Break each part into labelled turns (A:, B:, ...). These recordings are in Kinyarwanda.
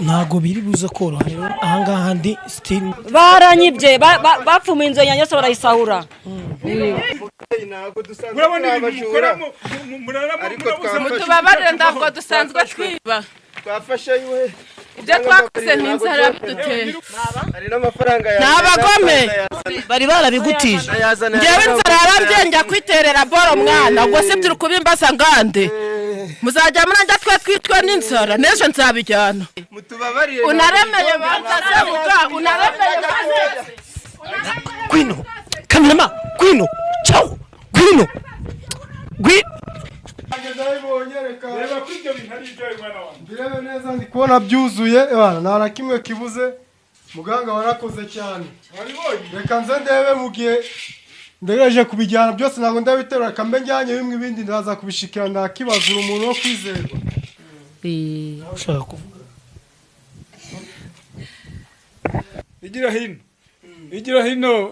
A: ntago biri buze koroha rero ahangaha ndi still
B: baranyibye bapfumuye inzo yanyose barayisahura
C: urabona ibikora
D: mutubabarire ndabwo dusanzwe twiba
C: twafashe iwe
D: ibyo twakoze n'inzara biduteye
C: hari n'amafaranga yawe
A: n'abagome bari barabigutije
D: ngewe inzara yarabyenga kwiterera boro mwana ubwo se turi kubimbaza ngande muzajya muranja twe twitwe n'inzara n'ejo nzabijyana
C: mutubabarire
D: unaremeye banzasebuga unaremeye
A: Gwino kamerama Gwino ciao Gwino
C: reba ko ibyo bintu ari ibyawe mwana wanjye
E: Birebe neza ndi kubona byuzuye nta na kimwe kibuze muganga warakoze cyane reka nze ndebe mu gihe ndegereje kubijyana byose ntabwo ndabiterura kambe njyanye bimwe ibindi ndaza kubishikira ndakibaza umuntu wo kwizerwa
A: ushaka kuvuga
C: igira hino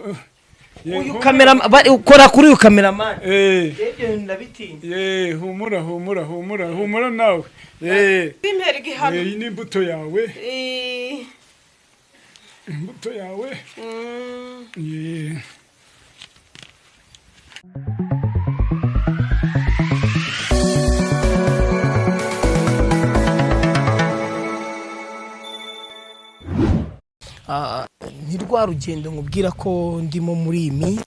A: uyu kamera ukora kuri uyu kameraman ibyo ndabitinya
C: humura nawe
D: impera igihano
C: iyi ni imbuto yawe
A: ni rwa rugendo nkubwira ko ndimo muri imi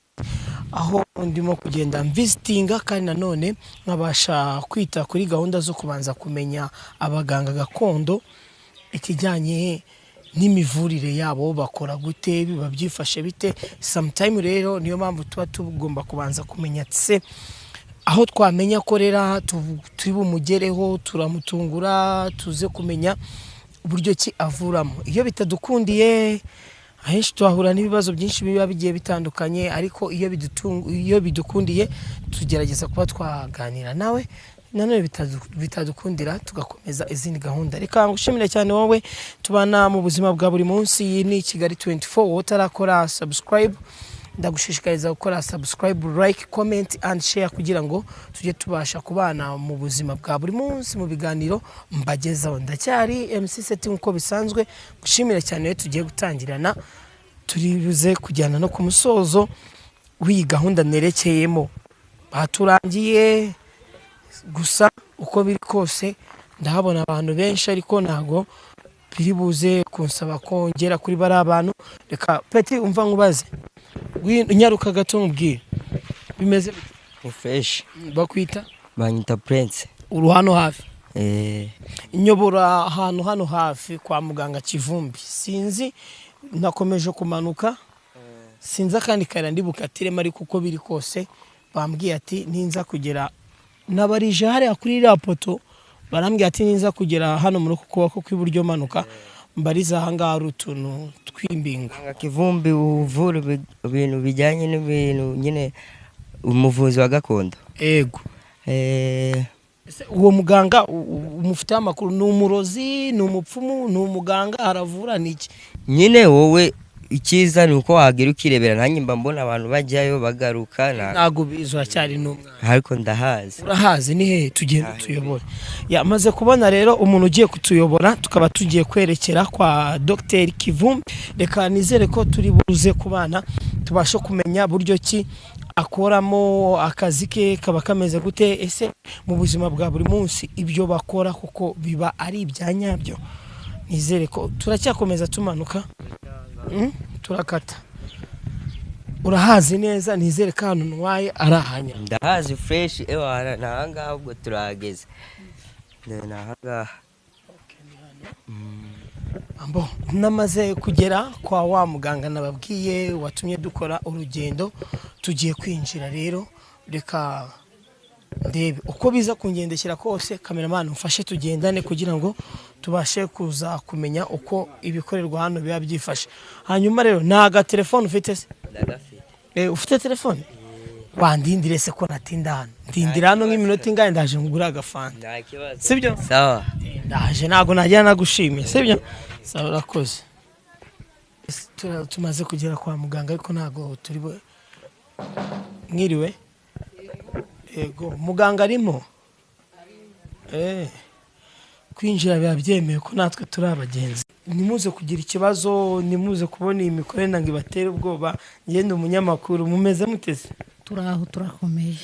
A: aho ndimo kugenda visitinga kandi nanone nkabasha kwita kuri gahunda zo kubanza kumenya abaganga gakondo ikijyanye n'imivurire yabo bakora gute biba byifashe bite sometime rero niyo mpamvu tuba tugomba kubanza kumenya se aho twamenya korera turi bumugereho turamutungura tuze kumenya uburyo ki avuramo iyo bitadukundiye ahenshi twahura n'ibibazo byinshi biba bigiye bitandukanye ariko iyo bidukundiye tugerageza kuba twaganira nawe nanone bitadukundira tugakomeza izindi gahunda reka ngushimire cyane wowe tubana mu buzima bwa buri munsi ni Kigali 24 utarakora subscribe ndagushishikariza gukora subscribe like comment and share kugira ngo tujye tubasha kubana mu buzima bwa buri munsi mu biganiro mbagezaho ndacyari MC Seti nkuko bisanzwe gushimira cyane tugiye gutangirana turibuze kujyana no ku musozo w'iyi gahunda nerekeyemo baturangiye gusa uko biri kose ndahabona abantu benshi ariko ntago biri buze kunsaba kongera kuri bari abantu reka peti umva nkubaze nyaruka gato nkubwira bimeze
F: fresh
A: bakwita
F: banyita Prince
A: uruhano hafi inyobora ahantu hano hafi kwa muganga Kivumbi sinzi nakomeje kumanuka sinza kandi kare ndibukatire ariko uko biri kose bambwiye ati ninza kugera nabarije hariya kuri rapoto barambwiye ati ninza kugera hano muri kuboko kw'iburyo manuka mbariza ahangaha ari utuntu twimbinga
F: Kivumbi uvura ibintu bijyanye n'ibintu nyine umuvuzi wa gakondo
A: ego uwo muganga umufite amakuru ni umurozi ni umupfumu ni umuganga aravura niki
F: nyine wowe ikiza ni uko wagira ukirebera nanjye mba mbona abantu bajyayo bagaruka
A: ntago bizwa cyari n'umwana
F: ariko ndahazi
A: urahazi ni hehe tugenda tuyobora yamaze kubona rero umuntu ugiye kutuyobora tukaba tugiye kwerekera kwa Dr Kivumbi reka nizere ko turi buze kubana tubashe kumenya buryo ki akoramo akazi ke kaba kameze gute ese mu buzima bwa buri munsi ibyo bakora kuko biba ari ibyanyabyo nizere ko turacyakomeza tumanuka turakata urahazi neza nizere ko hano ntwaye arahanya
F: ndahazi fresh ewana nahangaha ubwo turahageze nahangaha
A: ambo namaze kugera kwa wa muganga nababwiye watumye dukora urugendo tugiye kwinjira rero reka ndebe uko biza kungendekera kose cameraman umfashe tugendane kugira ngo tubashe kuza kumenya uko ibikorerwa hano biba byifashe hanyuma rero naga telefone ufite se ufite telefone wandindire se ko natinda hano ndindira hano nk'iminota ingahe ndaje ngura agafanta sibyo
F: sawa
A: ndaje nago najya nagushimiye sibyo sawa urakoze tumaze kugera kwa muganga ariko nago turi mwiriwe ego muganga arimo kwinjira biba byemewe ko natwe turi abagenzi. Nimuze kugira ikibazo, nimuze kubona iyi mikorere ngo ibatere ubwoba. Ngende umunyamakuru, mumeze muteze?
G: Turaho turakomeye,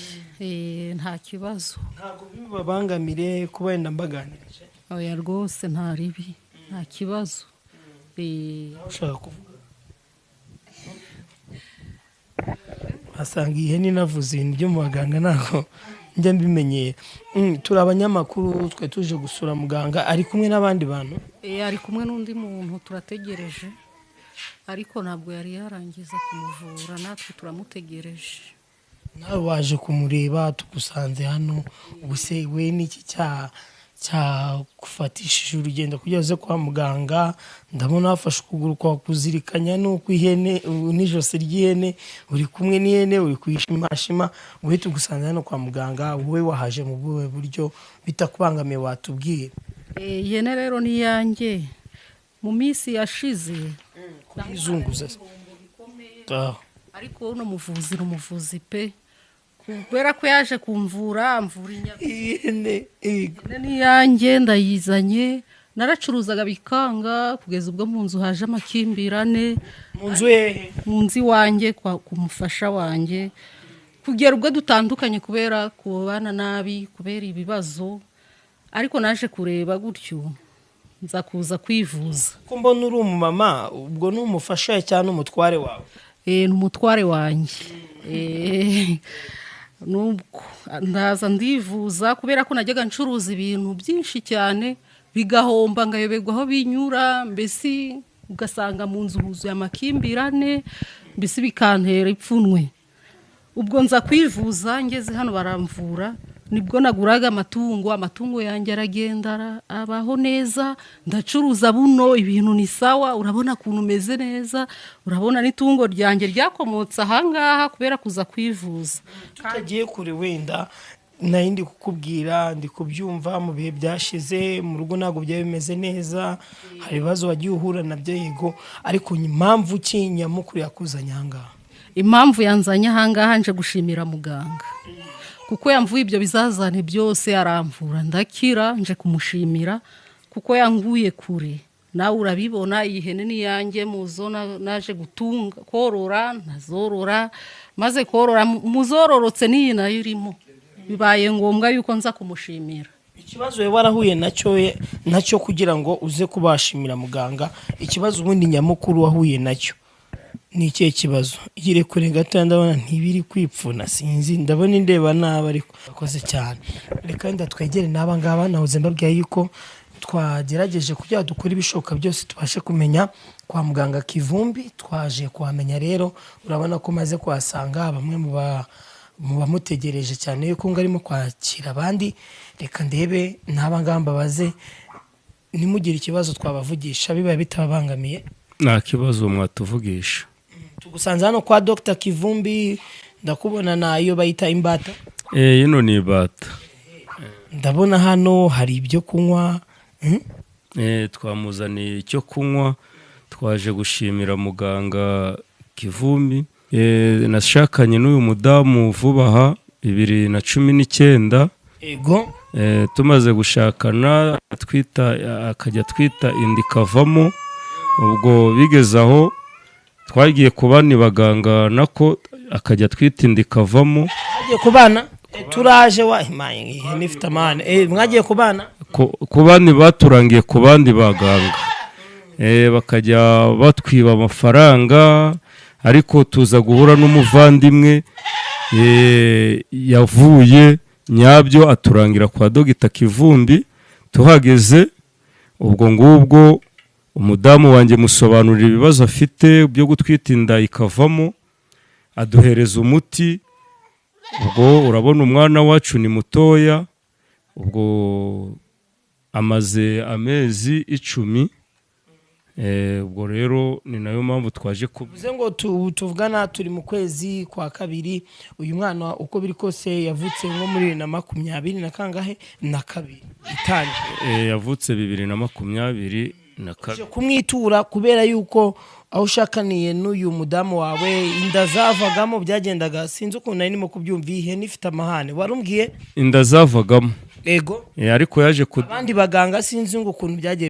G: nta kibazo.
A: Ntabwo bibabangamire kuba wenda mbaganirije?
G: Oya rwose nta ribi, nta kibazo.
A: Ushaka kuvuga? Asanga ihene navuze ibintu byo mu baganga ntabwo njya mbimenyeye. Turi abanyamakuru, twe tuje gusura muganga, ari kumwe n'abandi bantu?
G: Ari kumwe n'undi muntu turategereje, ariko ntabwo yari yarangiza kumuvura, natwe turamutegereje.
A: Nawe waje kumureba, tugusanze hano, ubuse we n'iki cyagufatishije urugendo kugira uze kwa muganga? Ndabona wafashe ukuguru kwa kuzirikanya n'uko ihene n'ijosi ry'ihene, uri kumwe n'ihene, uri kuyishimashima, wowe tugusanze hano kwa muganga. Wowe wahaje mu buhe buryo bitakubangamiye watubwira?
G: Ihene rero ni yanjye, mu minsi yashize
A: kuyizunguza,
G: ariko uno muvuzi ni umuvuzi pe, kubera ko yaje kumvura, amvura
A: ihene
G: ni yanjye, ndayizanye, naracuruzaga bikanga kugeza ubwo mu nzu haje amakimbirane.
A: Mu nzu hehe?
G: Mu nzu iwanjye ku mufasha wanjye, kugera ubwo dutandukanye kubera kubana nabi, kubera ibibazo. Ariko naje kureba gutyo nza kuza kwivuza.
A: Ko mbona uri umumama, ubwo ni umufasha cyane umutware wawe?
G: Ni umutware wanjye. Nubwo ndaza ndivuza kubera ko najyaga ncuruza ibintu byinshi cyane bigahomba, ngayoberwa aho binyura, mbese ugasanga mu nzu huzuye amakimbirane, mbese bikantera ipfunwe. Ubwo nza kwivuza, ngeze hano baramvura, nibwo naguraga amatungo yanjye aragenda abaho neza, ndacuruza buno ibintu ni sawa, urabona kuntu meze neza, urabona n'itungo ryanjye ryakomotse ahangaha kubera kuza kwivuza.
A: Tutagiye kure wenda nayindi kukubwira, ndi kubyumva mu bihe byashize mu rugo ntabwo byari bimeze neza, hari ibibazo wagiye uhura nabyo yego, ariko impamvu ki nyamukuru yakuzanye ahangaha?
G: Impamvu yanzanye ahangaha nje gushimira muganga, kuko yamvuye ibyo bizazane byose, aramvura ndakira, nje kumushimira kuko yanguye kure. Nawe urabibona, iyi hene ni yanjye, muzo naje gutunga korora, nazorora, maze korora muzororotse n'iyi nayo irimo, bibaye ngombwa yuko nza kumushimira.
A: Ikibazo we warahuye nacyo kugira ngo uze kubashimira muganga, ikibazo ubundi nyamukuru wahuye nacyo ni ikihe kibazo? Igire kure gato, ndabona ntibiri kwipfuna, sinzi, ndabona indeba nabi, ariko akoze cyane. Reka wenda twegere n'aba ngaba, nahoze mbabwiye yuko twagerageje kugira dukora ibishoboka byose tubashe kumenya kwa muganga Kivumbi. Twaje kuhamenya rero, urabona ko maze kuhasanga bamwe mu bamutegereje cyane yuko ngo arimo kwakira abandi. Reka ndebe n'aba ngaba mbabaze, nimugire ikibazo twabavugisha bibaye bitabangamiye.
C: Nta kibazo mwatuvugisha.
A: Tugusanze hano kwa Dr. Kivumbi, ndakubona nayo bayita imbata.
C: Yino ni imbata.
A: Ndabona hano hari ibyo kunywa.
C: Twamuzaniye icyo kunywa, twaje gushimira muganga Kivumbi. Nashakanye n'uyu mudamu vuba aha 2019.
A: Ego.
C: Tumaze gushakana akajya twita indi kavamo. Ubwo bigeze aho twagiye kubana baganga nako akajya twita indi kavamo.
A: Agiye kubana turaje wa imaye nifite amane. Mwagiye kubana?
C: Kubani baturangiye ku bandi baganga. Bakajya batwiba amafaranga, ariko tuza guhura n'umuvandimwe yavuye nyabyo aturangira kwa Dr. Kivumbi. Tuhageze ubwo ngubwo umudamu wanjye musobanurira ibibazo afite byo gutwita inda ikavamo, aduhereza umuti. Ubwo urabona umwana wacu ni mutoya, ubwo amaze amezi 10. Ubwo rero ni nayo mpamvu twaje
A: kuvuze ngo tuvugana turi mu kwezi kwa kabiri. Uyu mwana uko biri kose yavutse nko muri 2020 na kangahe na kabiri itani.
C: Yavutse 2022
A: kumwitura kubera yuko aho ushakaniye n'uyu mudamu wawe inda zavagamo byagendaga, sinzi ukuntu nari nimo kubyumva. Ihene ifite amahane warumbwiye?
C: Inda zavagamo.
A: yego
C: ariko yaje
A: abandi baganga sinzi ngo ukuntu byagiye